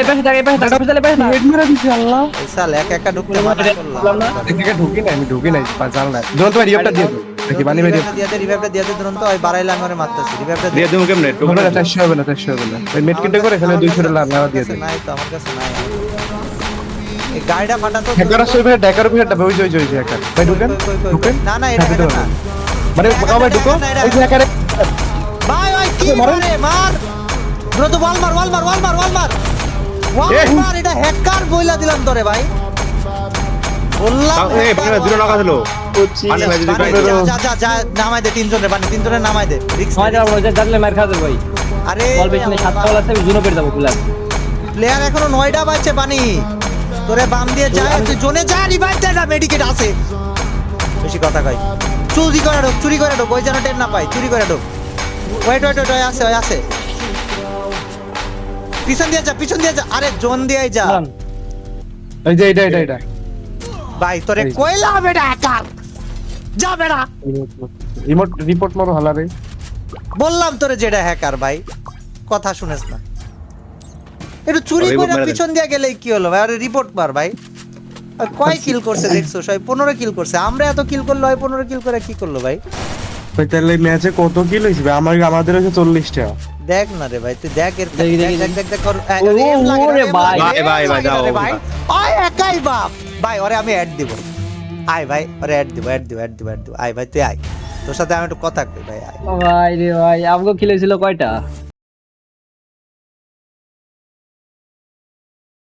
এই পাশে থাক, এই পাশে থাক, অফিসালে পাশে থাক। হেড মেরে দিছি আল্লাহ। এই শালা একা একা ঢুকতে মানা করলাম। এদিকে ঢুকি নাই, আমি ঢুকি নাই, জাল নাই। যখন তোমার রিভাইভটা দিয়ে দাও নাকি বানি ভাই রিভাইভটা দিয়ে দে দুরন্ত ওই বাড়াইলে আমি ওরে মারতাছি রিভাইভটা দিয়ে দেবো কেমনে হবে না, 400 হবে না, 400 হবে না। ওই মেডকিটটা করে এখানে 200 এর লাভ দিয়ে দেন। নাই তো আমার কাছে নাই এই গাড়িটা ফাটা তো হ্যাকার আসলে ভাই ড্যাকার উপরে ওই যে হ্যাকার ভাই ঢুকেন ঢুকেন না না এটা হ্যাঁ, না মানে বাবা ভাই ঢুকো ওই যে হ্যাকারে ভাই ভাই কি মারে মার দ্রুত ওয়াল মার ওয়াল মার ওয়াল মার ওয়াল মার ওয়াল মার এটা হ্যাকার বইলা দিলাম তোরে ভাই বললাম এই বানি দূরে লাগা দিলো বানি ভাই যদি বানি, যা যা যা নামাই দে তিনজনের বানি তিনজনের নামাই দে রিক্স সময় যাবো যে জানলে মার খাওয়া যাবে ভাই। আরে বল পেছনে 7টা বল আছে, আমি জুনো পেয়ে যাবো খুলে। প্লেয়ার এখনো 9টা বাজছে বানি তোরে বাম দিয়ে যায় তুই জোনে যা রিভাইভ দে না মেডিকেট আছে বেশি কথা কই চুরি করে ঢোক ওই যেন টেন না পাই চুরি করে ঢোক ওয়েট ওই আছে পিছন দিয়ে যা আরে জোন দিয়েই যা এই যে এটা ভাই তোরে কইলা বেটা হ্যাকার যা বেটা রিপোর্ট মারো হালারে। বললাম তোরে যেটা হ্যাকার ভাই কথা শুনেছ না একটু চুরি করে পিছন দিয়ে গেলেই কি হলো ভাই আরে রিপোর্ট মার ভাই আর কয় কিল করছে দেখছো সবাই 15 কিল করছে আমরা এত কিল করলো হয় 15 কিল করে কি করলো ভাই ভাই তাহলে ম্যাচে কত কিল হইছে ভাই? আমাদের হচ্ছে 40টা। দেখ না রে ভাই তুই দেখ এর দেখি, দেখ কর ওরে ভাই। ভাই, যাও। ভাই আয় একাই বাপ ভাই ওরে আমি অ্যাড দিব আয় ভাই ওরে অ্যাড দিব আয় ভাই তুই আয় তোর সাথে আমি একটু কথা কই ভাই আয় ভাই রে ভাই, আমগো খেলেছিল কয়টা?